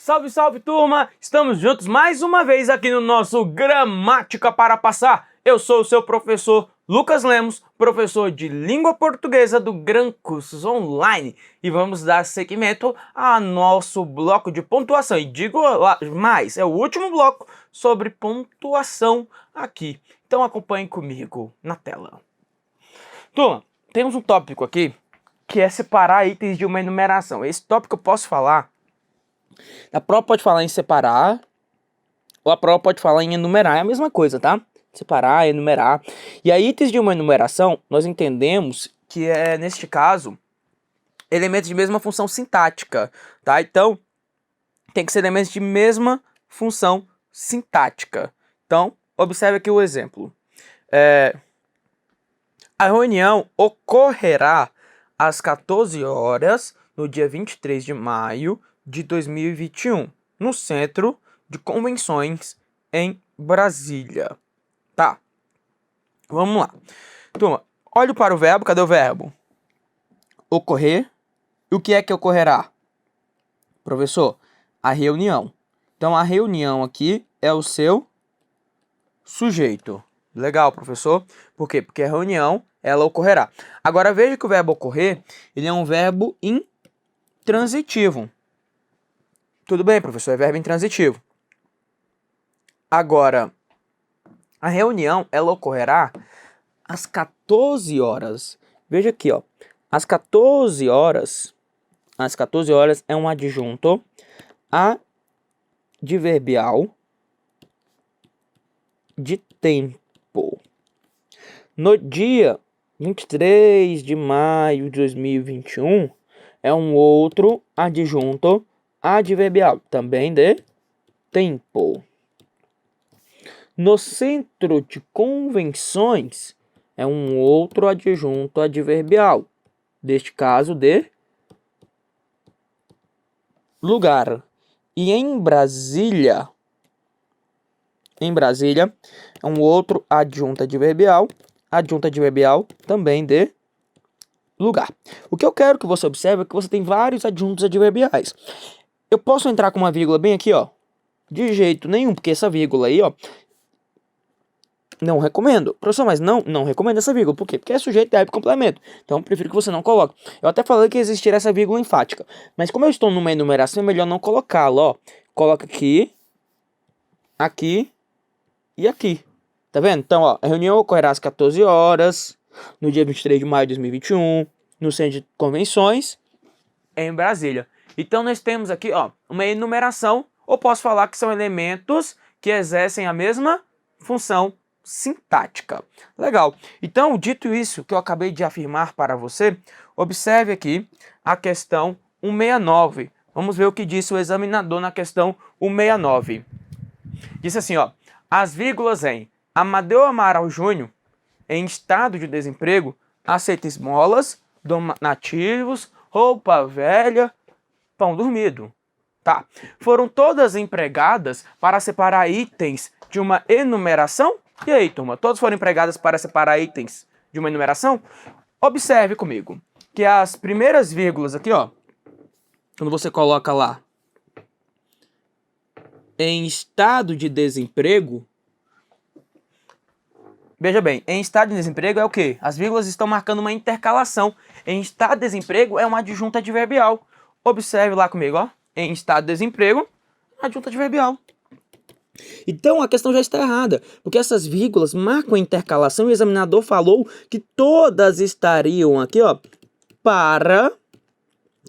Salve, salve, turma! Estamos juntos mais uma vez aqui no nosso Gramática para Passar. Eu sou o seu professor Lucas Lemos, professor de Língua Portuguesa do Gran Cursos Online. E vamos dar seguimento a nosso bloco de pontuação. E digo mais, é o último bloco sobre pontuação aqui. Então acompanhe comigo na tela. Turma, temos um tópico aqui que é separar itens de uma enumeração. Esse tópico eu posso falar. A prova pode falar em separar, ou a prova pode falar em enumerar, é a mesma coisa, tá? Separar, enumerar. E aí, itens de uma enumeração, nós entendemos que é, neste caso, elementos de mesma função sintática, tá? Então, tem que ser elementos de mesma função sintática. Então, observe aqui o exemplo. A reunião ocorrerá às 14 horas, no dia 23 de maio de 2021, no Centro de Convenções em Brasília. Tá, vamos lá. Turma, olhe para o verbo, cadê o verbo? Ocorrer. E o que é que ocorrerá? Professor, a reunião. Então, a reunião aqui é o seu sujeito. Legal, professor. Por quê? Porque a reunião, ela ocorrerá. Agora, veja que o verbo ocorrer, ele é um verbo intransitivo. Tudo bem, professor, é verbo intransitivo. Agora, a reunião, ela ocorrerá às 14 horas. Veja aqui, ó. Às 14 horas é um adjunto adverbial de tempo. No dia 23 de maio de 2021, é um outro adjunto adverbial, também de tempo. No Centro de Convenções, é um outro adjunto adverbial, deste caso de lugar. E em Brasília é um outro adjunto adverbial também de lugar. O que eu quero que você observe é que você tem vários adjuntos adverbiais. Eu posso entrar com uma vírgula bem aqui, ó? De jeito nenhum, porque essa vírgula aí, ó, não recomendo. Professor, mas não recomendo essa vírgula. Por quê? Porque é sujeito, verbo e complemento. Então, eu prefiro que você não coloque. Eu até falei que existiria essa vírgula enfática. Mas como eu estou numa enumeração, é melhor não colocá-la, ó. Coloca aqui, aqui e aqui. Tá vendo? Então, ó, a reunião ocorrerá às 14 horas, no dia 23 de maio de 2021, no Centro de Convenções, em Brasília. Então, nós temos aqui, ó, uma enumeração, ou posso falar que são elementos que exercem a mesma função sintática. Legal. Então, dito isso que eu acabei de afirmar para você, observe aqui a questão 169. Vamos ver o que disse o examinador na questão 169. Disse assim, ó, as vírgulas em Amadeu Amaral Júnior, em estado de desemprego, aceita esmolas, donativos, roupa velha, pão dormido. Tá. Foram todas empregadas para separar itens de uma enumeração? E aí, turma, todas foram empregadas para separar itens de uma enumeração? Observe comigo que as primeiras vírgulas aqui, ó, quando você coloca lá em estado de desemprego, veja bem, em estado de desemprego é o quê? As vírgulas estão marcando uma intercalação. Em estado de desemprego é um adjunto adverbial. Observe lá comigo, ó. Em estado de desemprego, adjunto adverbial. Então a questão já está errada, porque essas vírgulas marcam a intercalação e o examinador falou que todas estariam aqui, ó,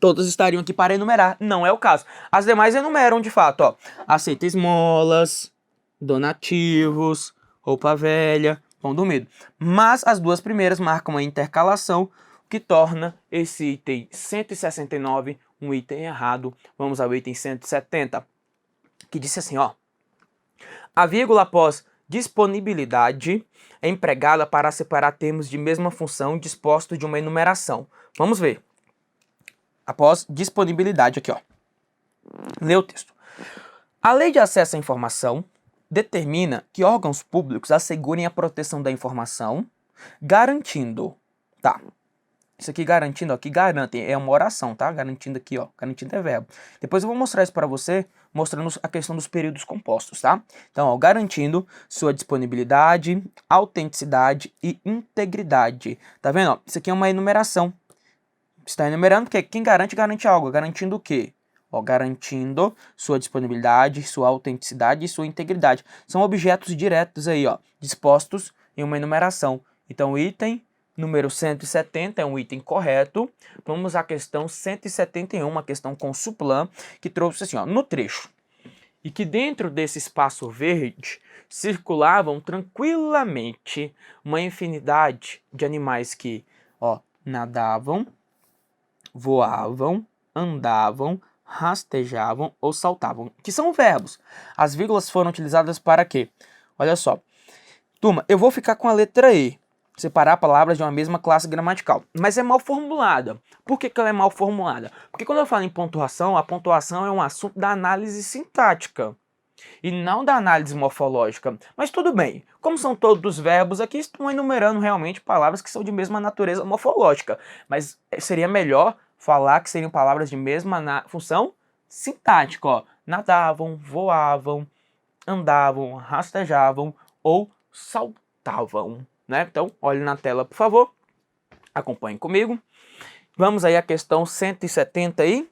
todas estariam aqui para enumerar. Não é o caso. As demais enumeram de fato, ó. Aceita esmolas, donativos, roupa velha, pão dormido. Mas as duas primeiras marcam a intercalação, que torna esse item 169 um item errado. Vamos ao item 170, que disse assim, ó. A vírgula após disponibilidade é empregada para separar termos de mesma função dispostos de uma enumeração. Vamos ver. Após disponibilidade aqui, ó. Lê o texto. A Lei de Acesso à Informação determina que órgãos públicos assegurem a proteção da informação, garantindo, tá, Isso aqui garantindo, ó, que garantem, é uma oração, tá? Garantindo aqui, ó, garantindo é verbo. Depois eu vou mostrar isso para você, mostrando a questão dos períodos compostos, tá? Então, ó, garantindo sua disponibilidade, autenticidade e integridade. Tá vendo, ó? Isso aqui é uma enumeração. Está enumerando porque quem garante, garante algo. Garantindo o quê? Ó, garantindo sua disponibilidade, sua autenticidade e sua integridade. São objetos diretos aí, ó, dispostos em uma enumeração. Então, o item número 170 é um item correto. Vamos à questão 171, uma questão com suplan, que trouxe assim, ó, no trecho. E que dentro desse espaço verde circulavam tranquilamente uma infinidade de animais que, ó, nadavam, voavam, andavam, rastejavam ou saltavam, que são verbos. As vírgulas foram utilizadas para quê? Olha só. Turma, eu vou ficar com a letra E, separar palavras de uma mesma classe gramatical, mas é mal formulada. Por que ela é mal formulada? Porque quando eu falo em pontuação, a pontuação é um assunto da análise sintática e não da análise morfológica. Mas tudo bem, como são todos verbos aqui, estão enumerando realmente palavras que são de mesma natureza morfológica, mas seria melhor falar que seriam palavras de mesma função sintática, ó. Nadavam, voavam, andavam, rastejavam ou saltavam, né? Então, olhe na tela, por favor. Acompanhe comigo. Vamos aí à questão 172.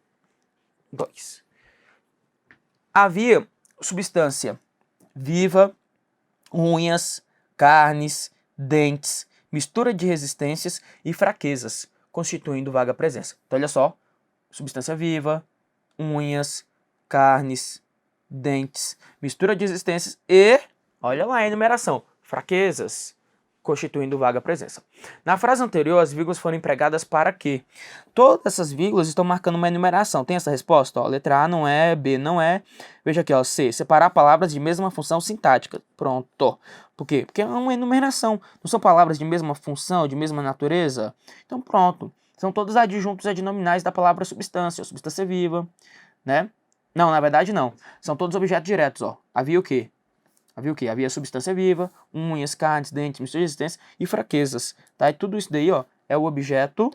Havia substância viva, unhas, carnes, dentes, mistura de resistências e fraquezas, constituindo vaga presença. Então, olha só, substância viva, unhas, carnes, dentes, mistura de resistências e, olha lá a enumeração, fraquezas, constituindo vaga presença. Na frase anterior, as vírgulas foram empregadas para quê? Todas essas vírgulas estão marcando uma enumeração. Tem essa resposta? Ó, letra A não é, B não é. Veja aqui, ó, C. Separar palavras de mesma função sintática. Pronto. Por quê? Porque é uma enumeração. Não são palavras de mesma função, de mesma natureza? Então pronto. São todos adjuntos adnominais da palavra substância. Substância viva, né? Não, na verdade não. São todos objetos diretos, ó. Havia o quê? Havia o quê? Havia substância viva, unhas, carnes, dentes, mistura de resistência e fraquezas. Tá? E tudo isso daí, ó, é o objeto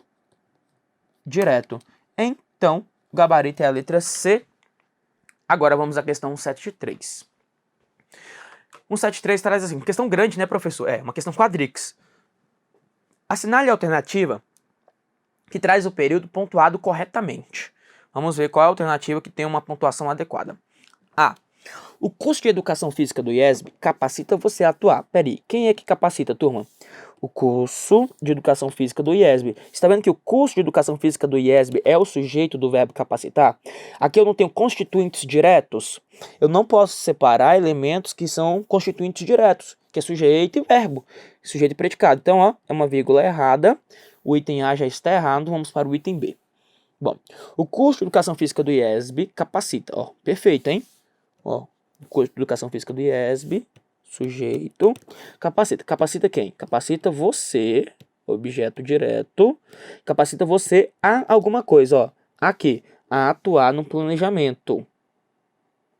direto. Então, o gabarito é a letra C. Agora vamos à questão 173. 173 traz assim, questão grande, né, professor? É, uma questão quadrix. Assinale a alternativa que traz o período pontuado corretamente. Vamos ver qual é a alternativa que tem uma pontuação adequada. A. O curso de Educação Física do IESB capacita você a atuar. Peraí, quem é que capacita, turma? O curso de Educação Física do IESB. Você está vendo que o curso de Educação Física do IESB é o sujeito do verbo capacitar? Aqui eu não tenho constituintes diretos. Eu não posso separar elementos que são constituintes diretos, que é sujeito e verbo, sujeito e predicado. Então, ó, é uma vírgula errada. O item A já está errado, vamos para o item B. Bom, o curso de Educação Física do IESB capacita. Ó, perfeito, hein? Ó, o curso de Educação Física do IESB, sujeito, capacita. Capacita quem? Capacita você, objeto direto, capacita você a alguma coisa, ó. Aqui, a atuar no planejamento.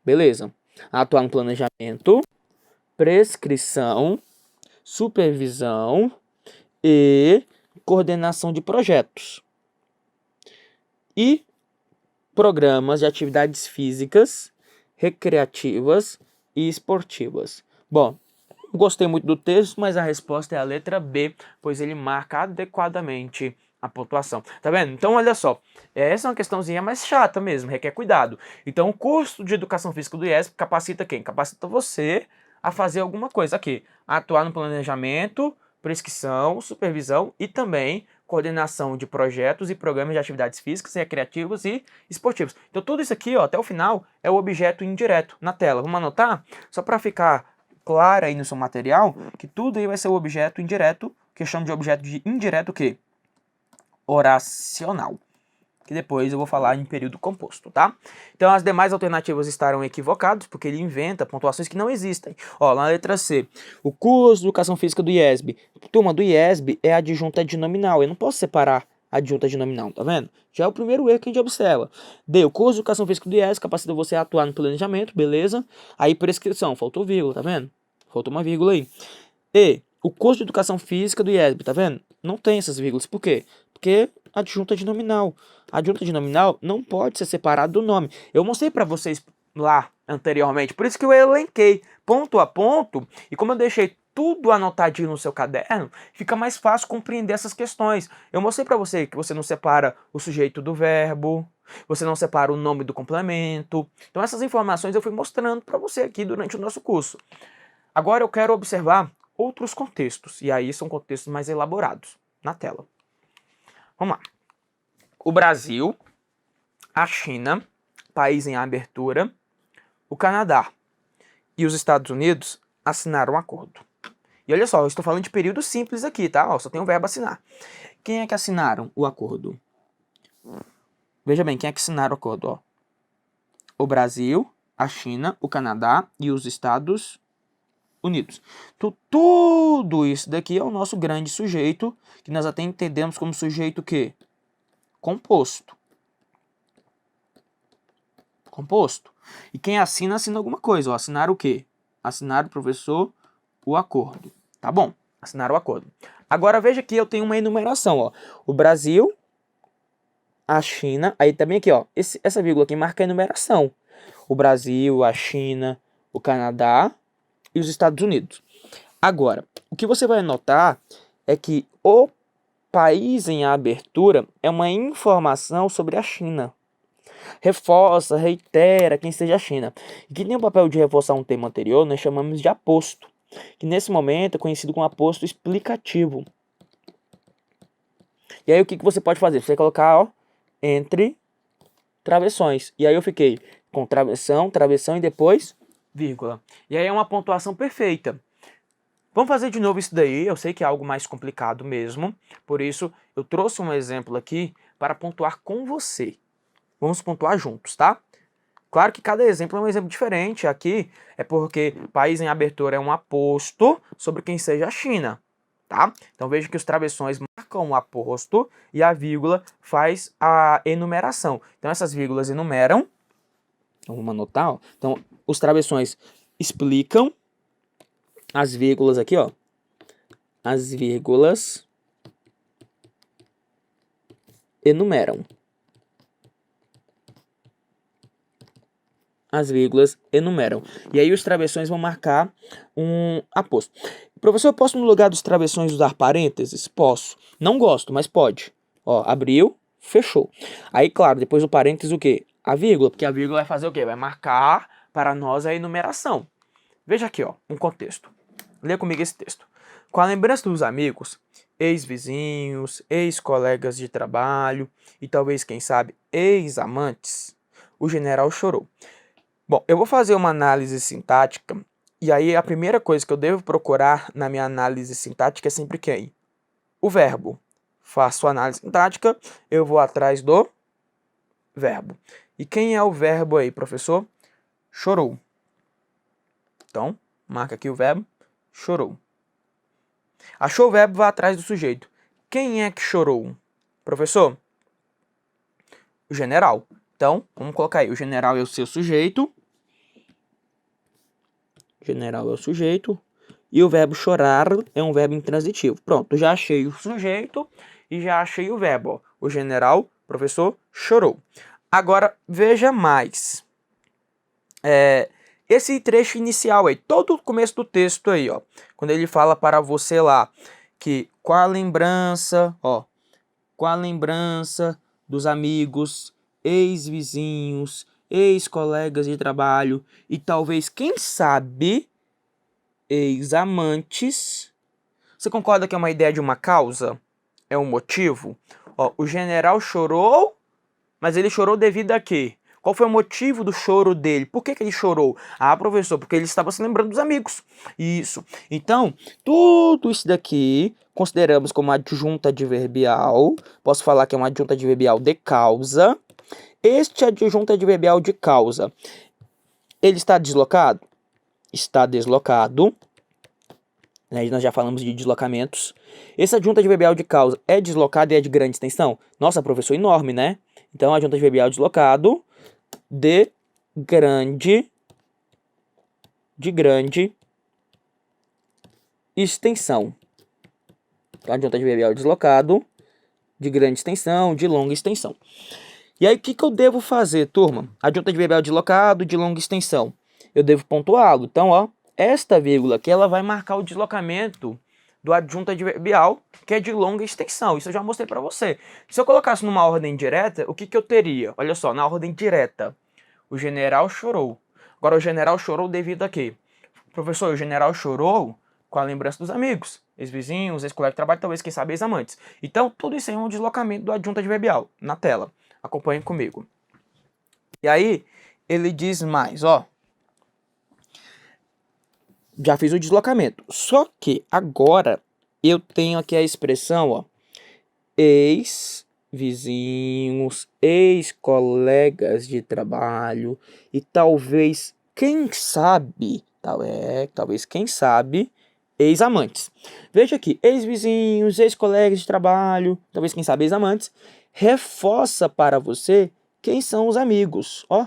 Beleza? A atuar no planejamento, prescrição, supervisão e coordenação de projetos. E programas de atividades físicas, recreativas e esportivas. Bom, gostei muito do texto, mas a resposta é a letra B, pois ele marca adequadamente a pontuação. Tá vendo? Então, olha só, essa é uma questãozinha mais chata mesmo, requer cuidado. Então, o curso de Educação Física do IESB capacita quem? Capacita você a fazer alguma coisa aqui, a atuar no planejamento, prescrição, supervisão e também coordenação de projetos e programas de atividades físicas, recreativas e esportivas. Então tudo isso aqui, ó, até o final, é o objeto indireto na tela. Vamos anotar? Só para ficar claro aí no seu material, que tudo aí vai ser o objeto indireto, que eu chamo de objeto de indireto o quê? Oracional. Que depois eu vou falar em período composto, tá? Então as demais alternativas estarão equivocadas, porque ele inventa pontuações que não existem. Ó, na letra C, o curso de Educação Física do IESB. Turma, do IESB é adjunta adnominal, eu não posso separar adjunta adnominal, tá vendo? Já é o primeiro erro que a gente observa. D, o curso de Educação Física do IESB capacita você a atuar no planejamento, beleza? Aí prescrição, faltou vírgula, tá vendo? Faltou uma vírgula aí. E, o curso de Educação Física do IESB, tá vendo? Não tem essas vírgulas, por quê? porque adjunta de nominal. Adjunta de nominal não pode ser separado do nome. Eu mostrei para vocês lá anteriormente, por isso que eu elenquei ponto a ponto, e como eu deixei tudo anotadinho no seu caderno, fica mais fácil compreender essas questões. Eu mostrei para você que você não separa o sujeito do verbo, você não separa o nome do complemento. Então essas informações eu fui mostrando para você aqui durante o nosso curso. Agora eu quero observar outros contextos, e aí são contextos mais elaborados na tela. Vamos lá. O Brasil, a China, país em abertura, o Canadá e os Estados Unidos assinaram um acordo. E olha só, eu estou falando de período simples aqui, tá? Ó, só tem o verbo assinar. Quem é que assinaram o acordo? Veja bem, quem é que assinaram o acordo? Ó? O Brasil, a China, o Canadá e os Estados Unidos. Então, tudo isso daqui é o nosso grande sujeito, que nós até entendemos como sujeito que? Composto. Composto. E quem assina, assina alguma coisa. Ó, assinar o quê? Assinar o professor o acordo. Tá bom, assinar o acordo. Agora veja que eu tenho uma enumeração. Ó. O Brasil, a China, aí também aqui, ó, essa vírgula aqui marca a enumeração. O Brasil, a China, o Canadá e os Estados Unidos. Agora, o que você vai notar é que o país em abertura é uma informação sobre a China. Reforça, reitera quem seja a China. E que tem o papel de reforçar um tema anterior, nós chamamos de aposto, que nesse momento é conhecido como aposto explicativo. E aí o que você pode fazer? Você vai colocar, ó, entre travessões. E aí eu fiquei com travessão, travessão e depois vírgula. E aí é uma pontuação perfeita. Vamos fazer de novo isso daí, eu sei que é algo mais complicado mesmo, por isso eu trouxe um exemplo aqui para pontuar com você. Vamos pontuar juntos, tá? Claro que cada exemplo é um exemplo diferente, aqui é porque país em abertura é um aposto sobre quem seja a China, tá? Então veja que os travessões marcam o aposto e a vírgula faz a enumeração. Então essas vírgulas enumeram, então vamos anotar, ó. Então os travessões explicam, as vírgulas aqui, ó, as vírgulas enumeram. As vírgulas enumeram. E aí os travessões vão marcar um aposto. Professor, eu posso no lugar dos travessões usar parênteses? Posso. Não gosto, mas pode. Ó, abriu, fechou. Aí, claro, depois do parênteses o quê? A vírgula, porque a vírgula vai fazer o quê? Vai marcar para nós a enumeração. Veja aqui, ó, um contexto. Lê comigo esse texto. Com a lembrança dos amigos, ex-vizinhos, ex-colegas de trabalho e talvez, quem sabe, ex-amantes, o general chorou. Bom, eu vou fazer uma análise sintática e aí a primeira coisa que eu devo procurar na minha análise sintática é sempre quem? O verbo. Faço a análise sintática, eu vou atrás do verbo. E quem é o verbo aí, professor? Chorou. Então, marca aqui o verbo. Chorou. Achou o verbo, vai atrás do sujeito. Quem é que chorou? Professor? O general. Então, vamos colocar aí. O general é o seu sujeito. General é o sujeito. E o verbo chorar é um verbo intransitivo. Pronto, já achei o sujeito e já achei o verbo. Ó. O general, professor, chorou. Agora, veja mais. Esse trecho inicial aí, todo o começo do texto aí, ó, quando ele fala para você lá, que com a lembrança, ó, com a lembrança dos amigos, ex-vizinhos, ex-colegas de trabalho e talvez, quem sabe, ex-amantes. Você concorda que é uma ideia de uma causa? É um motivo? Ó, o general chorou, mas ele chorou devido a quê? Qual foi o motivo do choro dele? Por que ele chorou? Ah, professor, porque ele estava se lembrando dos amigos. Isso. Então, tudo isso daqui consideramos como adjunta adverbial. Posso falar que é uma adjunta adverbial de causa. Este adjunta adverbial de causa, ele está deslocado? Está deslocado. Nós já falamos de deslocamentos. Esse adjunta adverbial de causa é deslocado e é de grande extensão? Nossa, professor, enorme, né? Então, adjunta adverbial deslocado de grande extensão. Então, adjunta adverbial deslocado de grande extensão, de longa extensão. E aí, o que eu devo fazer, turma? Adjunta adverbial deslocado de longa extensão. Eu devo pontuá-lo. Então, ó, esta vírgula aqui, ela vai marcar o deslocamento do adjunto adverbial, que é de longa extensão. Isso eu já mostrei para você. Se eu colocasse numa ordem direta, o que eu teria? Olha só, na ordem direta, o general chorou. Agora, o general chorou devido a quê? Professor, o general chorou com a lembrança dos amigos, ex-vizinhos, ex-colegas de trabalho, talvez, quem sabe, ex-amantes. Então, tudo isso aí é um deslocamento do adjunto adverbial na tela. Acompanhe comigo. E aí, ele diz mais, ó. Já fiz o deslocamento. Só que agora eu tenho aqui a expressão, ó. Ex-vizinhos, ex-colegas de trabalho e talvez, quem sabe, talvez, quem sabe, ex-amantes. Veja aqui, ex-vizinhos, ex-colegas de trabalho, talvez, quem sabe, ex-amantes, reforça para você quem são os amigos, ó.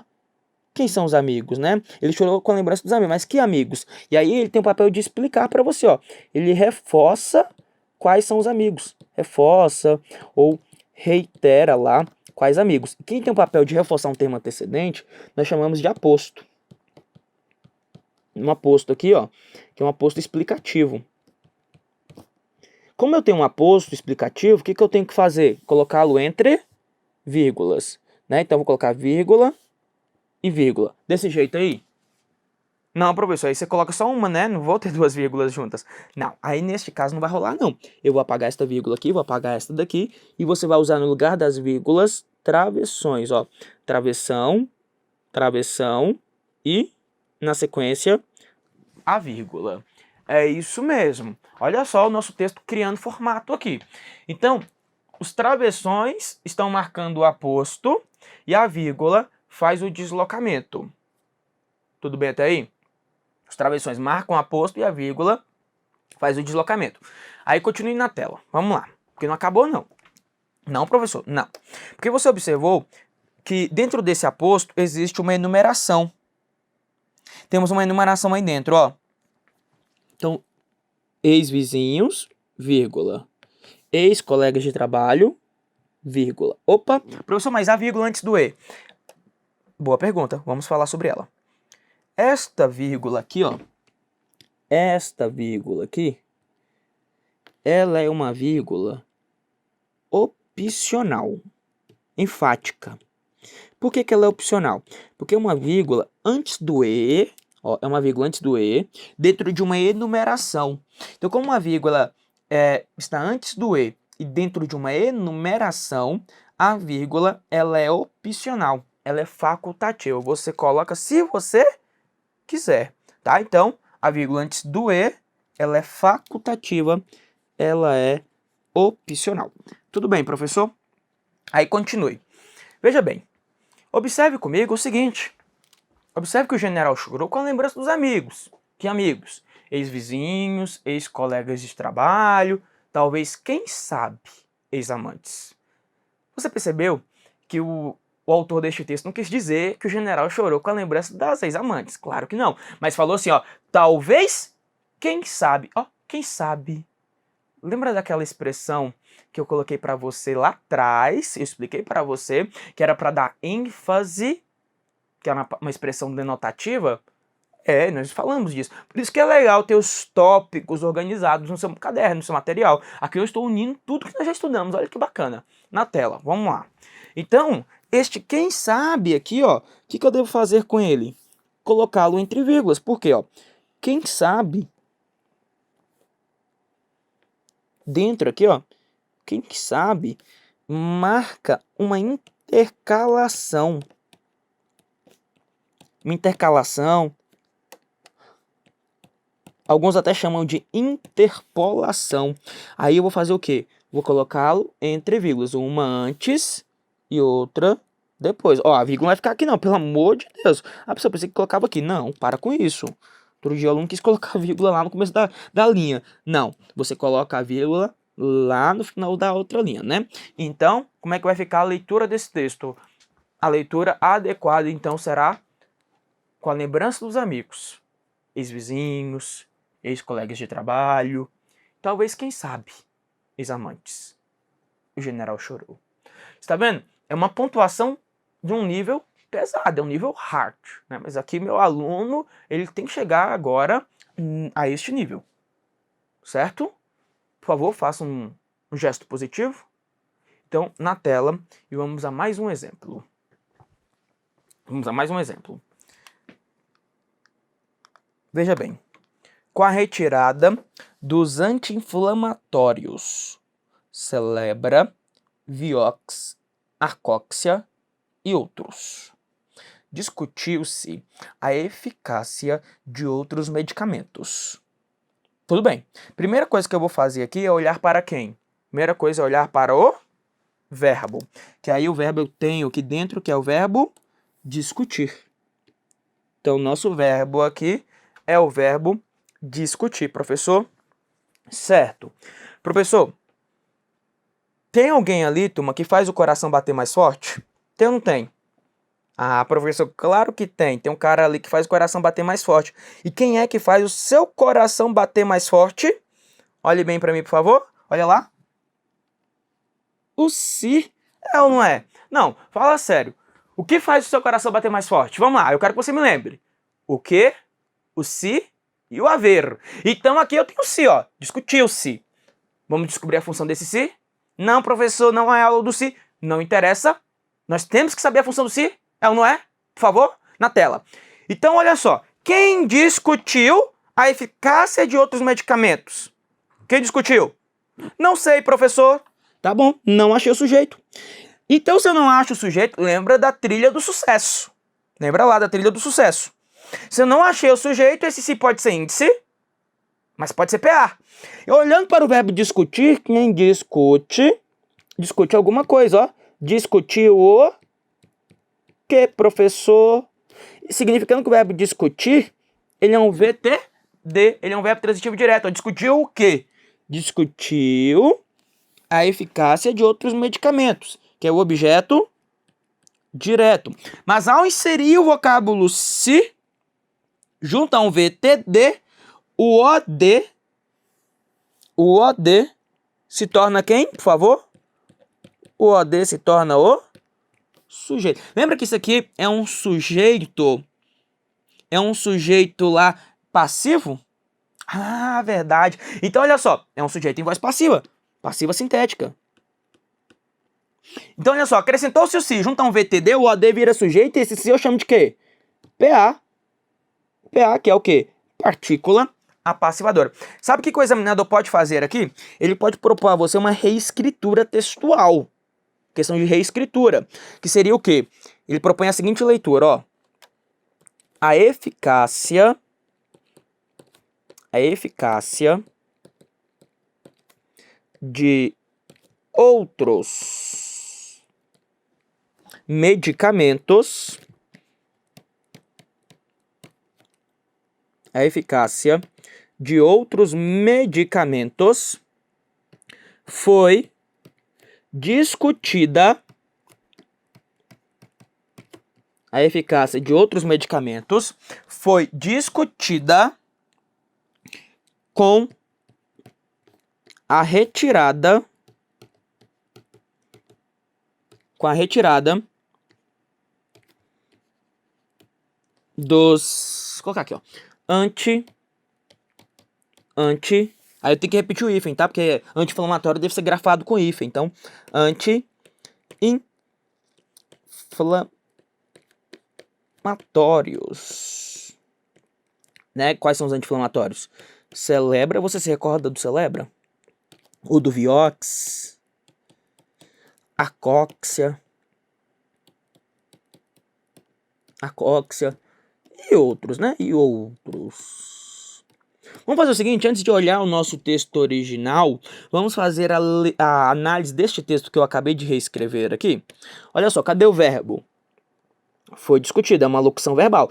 Quem são os amigos, né? Ele chorou com a lembrança dos amigos, mas que amigos? E aí ele tem o papel de explicar para você, ó. Ele reforça quais são os amigos. Reforça ou reitera lá quais amigos. Quem tem o papel de reforçar um termo antecedente, nós chamamos de aposto. Um aposto aqui, ó, que é um aposto explicativo. Como eu tenho um aposto explicativo, o que eu tenho que fazer? Colocá-lo entre vírgulas, né? Então, eu vou colocar vírgula e vírgula. Desse jeito aí? Não, professor, aí você coloca só uma, né? Não vou ter duas vírgulas juntas. Não, aí neste caso não vai rolar, não. Eu vou apagar esta vírgula aqui, vou apagar esta daqui, e você vai usar no lugar das vírgulas travessões, ó. Travessão, travessão e, na sequência, a vírgula. É isso mesmo. Olha só o nosso texto criando formato aqui. Então, os travessões estão marcando o aposto e a vírgula faz o deslocamento. Tudo bem até aí? Os travessões marcam o aposto e a vírgula faz o deslocamento. Aí continue na tela. Vamos lá. Porque não acabou, não. Não, professor, não. Porque você observou que dentro desse aposto existe uma enumeração. Temos uma enumeração aí dentro, ó. Então, ex-vizinhos, vírgula. Ex-colegas de trabalho, vírgula. Opa, professor, mas a vírgula antes do E? Boa pergunta, vamos falar sobre ela. Esta vírgula aqui, ó. Esta vírgula aqui, ela é uma vírgula opcional, enfática. Por que ela é opcional? Porque é uma vírgula antes do E, ó, é uma vírgula antes do E, dentro de uma enumeração. Então, como uma vírgula está antes do E e dentro de uma enumeração, a vírgula ela é opcional, ela é facultativa. Você coloca se você quiser, tá? Então, a vírgula antes do E, ela é facultativa, ela é opcional. Tudo bem, professor? Aí continue. Veja bem, observe comigo o seguinte. Observe que o general chorou com a lembrança dos amigos. Que amigos? Ex-vizinhos, ex-colegas de trabalho, talvez, quem sabe, ex-amantes. Você percebeu que o autor deste texto não quis dizer que o general chorou com a lembrança das ex-amantes. Claro que não. Mas falou assim, ó, talvez, quem sabe. Ó, quem sabe. Lembra daquela expressão que eu coloquei para você lá atrás? Eu expliquei para você que era para dar ênfase, que era uma expressão denotativa? Nós falamos disso. Por isso que é legal ter os tópicos organizados no seu caderno, no seu material. Aqui eu estou unindo tudo que nós já estudamos. Olha que bacana. Na tela. Vamos lá. Então, este quem sabe aqui, ó, o que eu devo fazer com ele? Colocá-lo entre vírgulas. Por quê, ó? Quem sabe, dentro aqui, ó, quem sabe marca uma intercalação. Uma intercalação. Alguns até chamam de interpolação. Aí eu vou fazer o quê? Vou colocá-lo entre vírgulas. Uma antes e outra depois. Ó, a vírgula não vai ficar aqui não, pelo amor de Deus. A pessoa pensei que colocava aqui. Não, para com isso. Outro dia o aluno quis colocar a vírgula lá no começo da linha. Não, você coloca a vírgula lá no final da outra linha, né? Então, como é que vai ficar a leitura desse texto? A leitura adequada, então, será com a lembrança dos amigos, ex-vizinhos, ex-colegas de trabalho, talvez, quem sabe, ex-amantes. o general chorou. Está vendo? É uma pontuação de um nível pesado, é um nível hard, né? Mas aqui meu aluno, ele tem que chegar agora a este nível, certo? Por favor, faça um gesto positivo. Então, na tela, e vamos a mais um exemplo. Vamos a mais um exemplo. Veja bem. Com a retirada dos anti-inflamatórios, Celebra, Vioxx, Arcoxia e outros, discutiu-se a eficácia de outros medicamentos. Tudo bem. Primeira coisa que eu vou fazer aqui é olhar para quem? Primeira coisa é olhar para o verbo. Que aí o verbo eu tenho aqui dentro, que é o verbo discutir. Então, nosso verbo aqui é o verbo discutir, professor. Certo. Professor, tem alguém ali, turma, que faz o coração bater mais forte? Tem ou não tem? Ah, professor, claro que tem. Tem um cara ali que faz o coração bater mais forte. E quem é que faz o seu coração bater mais forte? Olhe bem para mim, por favor. Olha lá. O si é ou não é? Não, fala sério. O que faz o seu coração bater mais forte? Vamos lá, eu quero que você me lembre. O que, o si e o haver. Então aqui eu tenho o si, ó. Discutiu-se. Vamos descobrir a função desse si? Não, professor, não é aula do si. Não interessa. Nós temos que saber a função do si. É ou não é? Por favor, na tela. Então, olha só. Quem discutiu a eficácia de outros medicamentos? Quem discutiu? Não sei, professor. Tá bom, não achei o sujeito. Então, se eu não acho o sujeito, lembra da trilha do sucesso. Lembra lá da trilha do sucesso. Se eu não achei o sujeito, esse si pode ser índice, mas pode ser PA. E olhando para o verbo discutir, quem discute, discute alguma coisa, ó. Discutiu o que, professor? Significando que o verbo discutir, ele é um VTD, ele é um verbo transitivo direto. Ó. Discutiu o que? Discutiu a eficácia de outros medicamentos, que é o objeto direto. Mas ao inserir o vocábulo se, junto a um VTD, o OD se torna quem, por favor? O OD se torna o sujeito. Lembra que isso aqui é um sujeito? É um sujeito lá passivo? Ah, verdade. Então, olha só. É um sujeito em voz passiva. Passiva sintética. Então, olha só. Acrescentou-se o si. Junto a um VTD, o OD vira sujeito. E esse si eu chamo de quê? PA. PA, que é o quê? Partícula apassivadora. Sabe o que o examinador pode fazer aqui? Ele pode propor a você uma reescritura textual. Questão de reescritura. Que seria o quê? Ele propõe a seguinte leitura, ó. A eficácia de outros medicamentos, foi discutida. A eficácia de outros medicamentos foi discutida com a retirada dos, vou colocar aqui, ó, aí eu tenho que repetir o hífen, tá? Porque anti-inflamatório deve ser grafado com hífen, então anti-inflamatórios, né? Quais são os anti-inflamatórios? Celebra, você se recorda do Celebra? O do Vioxx, Arcoxia e outros, né? Vamos fazer o seguinte, antes de olhar o nosso texto original, vamos fazer a análise deste texto que eu acabei de reescrever aqui. Olha só, cadê o verbo? Foi discutido, é uma locução verbal.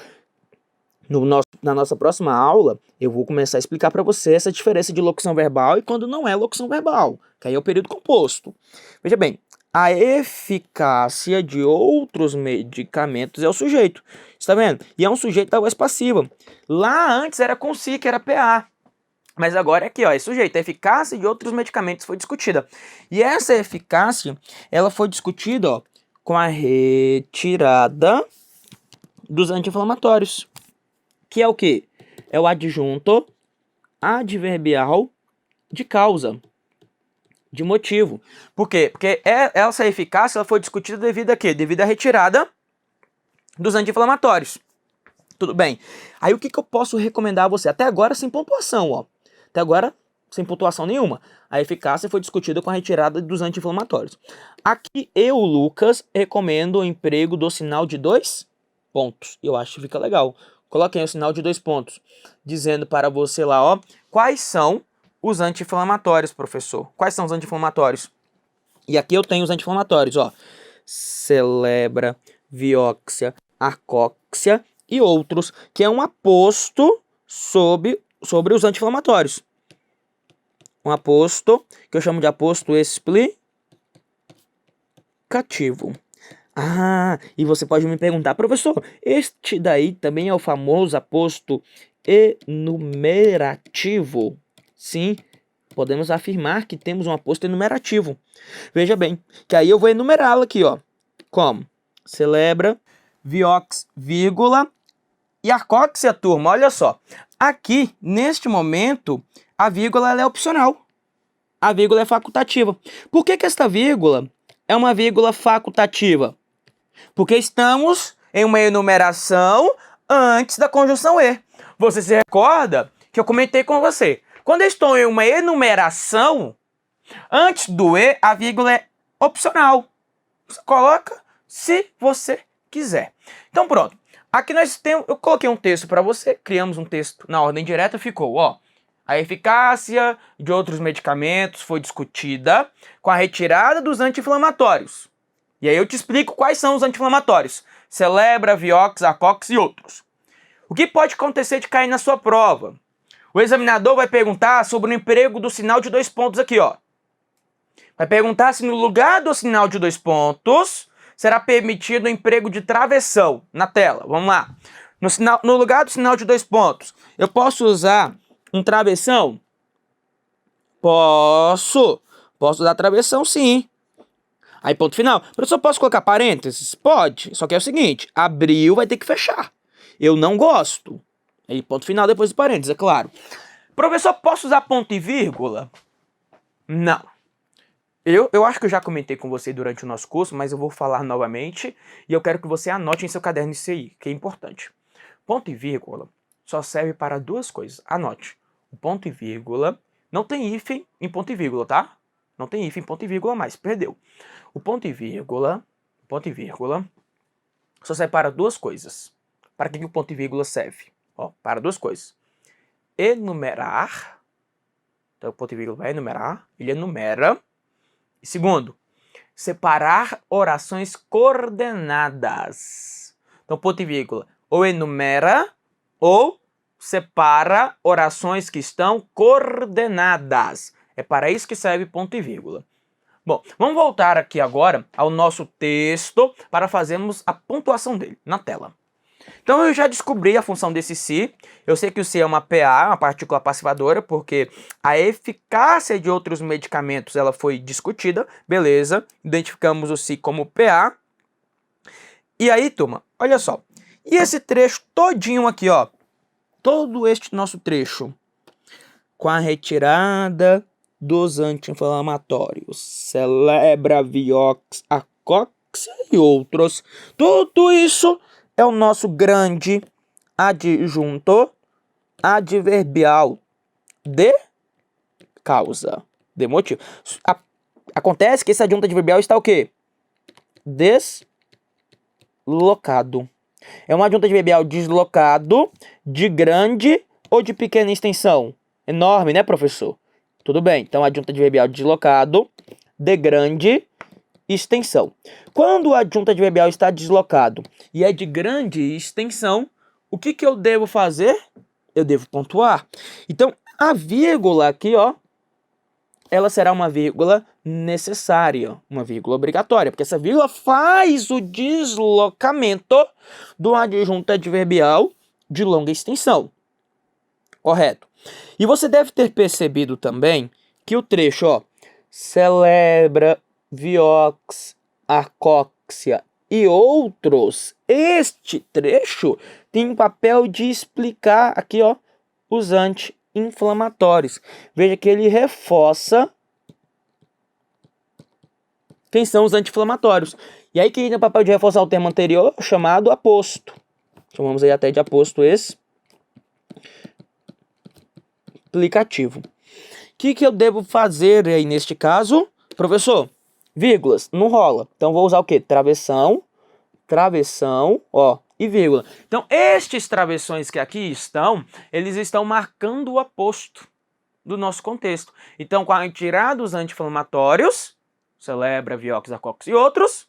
Na nossa próxima aula, eu vou começar a explicar para você essa diferença de locução verbal e quando não é locução verbal, que aí é o período composto. Veja bem, a eficácia de outros medicamentos é o sujeito, está vendo? E é um sujeito da voz passiva. Lá antes era com si, que era PA. Mas agora é aqui, ó, é sujeito. A eficácia de outros medicamentos foi discutida. E essa eficácia, ela foi discutida, ó, com a retirada dos anti-inflamatórios. Que é o quê? É o adjunto adverbial de causa, de motivo. Por quê? Porque essa eficácia ela foi discutida devido a quê? Devido à retirada dos anti-inflamatórios. Tudo bem. Aí o que eu posso recomendar a você? Até agora sem pontuação, ó. Até agora sem pontuação nenhuma. A eficácia foi discutida com a retirada dos anti-inflamatórios. Aqui eu, Lucas, recomendo o emprego do sinal de 2 pontos. Eu acho que fica legal. Coloquem o sinal de 2 pontos, dizendo para você lá, ó, quais são os anti-inflamatórios, professor. Quais são os anti-inflamatórios? E aqui eu tenho os anti-inflamatórios, ó. Celebra, Vioxia, Arcóxia e outros, que é um aposto sobre os anti-inflamatórios. Um aposto, que eu chamo de aposto explicativo. Ah, e você pode me perguntar, professor, este daí também é o famoso aposto enumerativo? Sim, podemos afirmar que temos um aposto enumerativo. Veja bem, que aí eu vou enumerá-lo aqui, ó. Como? Celebra, Viox, vírgula, e Arcóxia, turma, olha só. Aqui, neste momento, a vírgula ela é opcional. A vírgula é facultativa. Por que esta vírgula é uma vírgula facultativa? Porque estamos em uma enumeração antes da conjunção E. Você se recorda que eu comentei com você. Quando eu estou em uma enumeração, antes do E, a vírgula é opcional. Você coloca se você quiser. Então pronto. Aqui nós temos, eu coloquei um texto para você, criamos um texto na ordem direta, ficou, ó. A eficácia de outros medicamentos foi discutida com a retirada dos anti-inflamatórios. E aí eu te explico quais são os anti-inflamatórios. Celebra, Vioxx, Arcox e outros. O que pode acontecer de cair na sua prova? O examinador vai perguntar sobre o emprego do sinal de 2 pontos aqui, ó. Vai perguntar se no lugar do sinal de 2 pontos será permitido o emprego de travessão na tela. Vamos lá. No lugar do sinal de 2 pontos, eu posso usar um travessão? Posso. Posso usar travessão, sim. Aí, ponto final. Professor, posso colocar parênteses? Pode. Só que é o seguinte, abriu, vai ter que fechar. Eu não gosto. Aí, ponto final depois do parênteses, é claro. Professor, posso usar ponto e vírgula? Não. Eu acho que eu já comentei com você durante o nosso curso, mas eu vou falar novamente e eu quero que você anote em seu caderno isso aí, que é importante. Ponto e vírgula só serve para 2 coisas. Anote. O ponto e vírgula não tem hífen em ponto e vírgula, tá? Não tem hífen em ponto e vírgula mais, perdeu. O ponto e vírgula só serve para 2 coisas. Para que o ponto e vírgula serve? Ó, para 2 coisas. Enumerar. Então o ponto e vírgula vai enumerar, ele enumera. E segundo, separar orações coordenadas. Então, ponto e vírgula, ou enumera ou separa orações que estão coordenadas. É para isso que serve ponto e vírgula. Bom, vamos voltar aqui agora ao nosso texto para fazermos a pontuação dele na tela. Então eu já descobri a função desse se. Eu sei que o se é uma PA, uma partícula passivadora, porque a eficácia de outros medicamentos ela foi discutida. Beleza, identificamos o se como PA. E aí, turma, olha só. E esse trecho todinho aqui, ó. Todo este nosso trecho. Com a retirada dos anti-inflamatórios. Celebra, Vioxx, Arcoxia e outros. Tudo isso é o nosso grande adjunto adverbial de causa, de motivo. Acontece que esse adjunto adverbial está o quê? Deslocado. É um adjunto adverbial deslocado de grande ou de pequena extensão? Enorme, né, professor? Tudo bem. Então, adjunto adverbial deslocado de grande extensão. Quando o adjunto adverbial está deslocado e é de grande extensão, o que eu devo fazer? Eu devo pontuar. Então, a vírgula aqui, ó, ela será uma vírgula necessária, uma vírgula obrigatória, porque essa vírgula faz o deslocamento do adjunto adverbial de longa extensão. Correto. E você deve ter percebido também que o trecho, ó, celebra, viox, arcóxia e outros, este trecho tem o papel de explicar aqui, ó, os anti-inflamatórios. Veja que ele reforça quem são os anti-inflamatórios. E aí que tem o papel de reforçar o termo anterior, chamado aposto. Chamamos aí até de aposto explicativo. O que eu devo fazer aí neste caso? Professor, vírgulas, não rola. Então vou usar o quê? Travessão, ó, e vírgula. Então estes travessões que aqui estão, eles estão marcando o aposto do nosso contexto. Então, com a retirada dos anti-inflamatórios, celebra, viox, arcox e outros,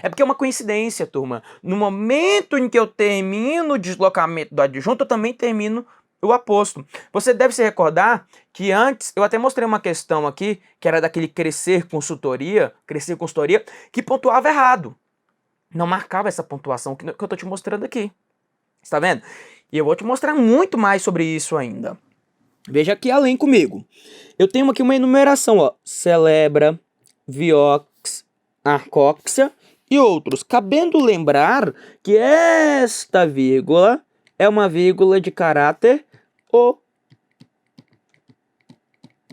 é porque é uma coincidência, turma. No momento em que eu termino o deslocamento do adjunto, eu também termino o aposto. Você deve se recordar que antes, eu até mostrei uma questão aqui, que era daquele crescer consultoria, que pontuava errado. Não marcava essa pontuação que eu tô te mostrando aqui. Está vendo? E eu vou te mostrar muito mais sobre isso ainda. Veja aqui além comigo. Eu tenho aqui uma enumeração, ó. Celebra, viox, arcóxia e outros. Cabendo lembrar que esta vírgula é uma vírgula de caráter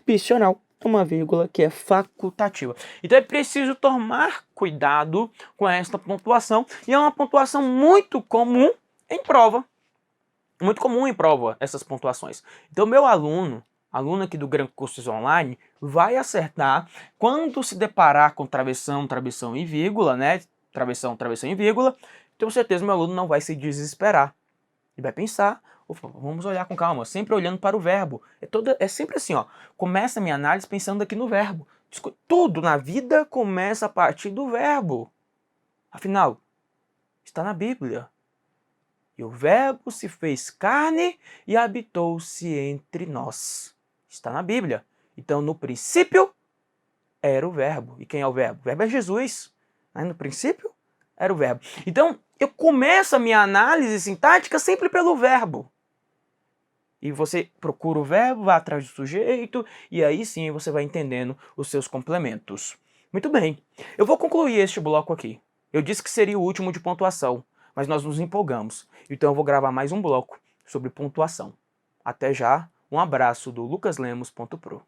opcional. É uma vírgula que é facultativa. Então é preciso tomar cuidado com esta pontuação. E é uma pontuação muito comum em prova. Muito comum em prova essas pontuações. Então meu aluno aqui do Gran Cursos Online, vai acertar quando se deparar com travessão e vírgula, né? Travessão e vírgula. Tenho certeza que meu aluno não vai se desesperar. Ele vai pensar, vamos olhar com calma, sempre olhando para o verbo. É sempre assim, ó. Começa a minha análise pensando aqui no verbo. Tudo na vida começa a partir do verbo. Afinal, está na Bíblia. E o verbo se fez carne e habitou-se entre nós. Está na Bíblia. Então, no princípio, era o verbo. E quem é o verbo? O verbo é Jesus. No princípio, era o verbo. Então, eu começo a minha análise sintática sempre pelo verbo. E você procura o verbo, vai atrás do sujeito, e aí sim você vai entendendo os seus complementos. Muito bem. Eu vou concluir este bloco aqui. Eu disse que seria o último de pontuação, mas nós nos empolgamos. Então eu vou gravar mais um bloco sobre pontuação. Até já, um abraço do lucaslemos.pro.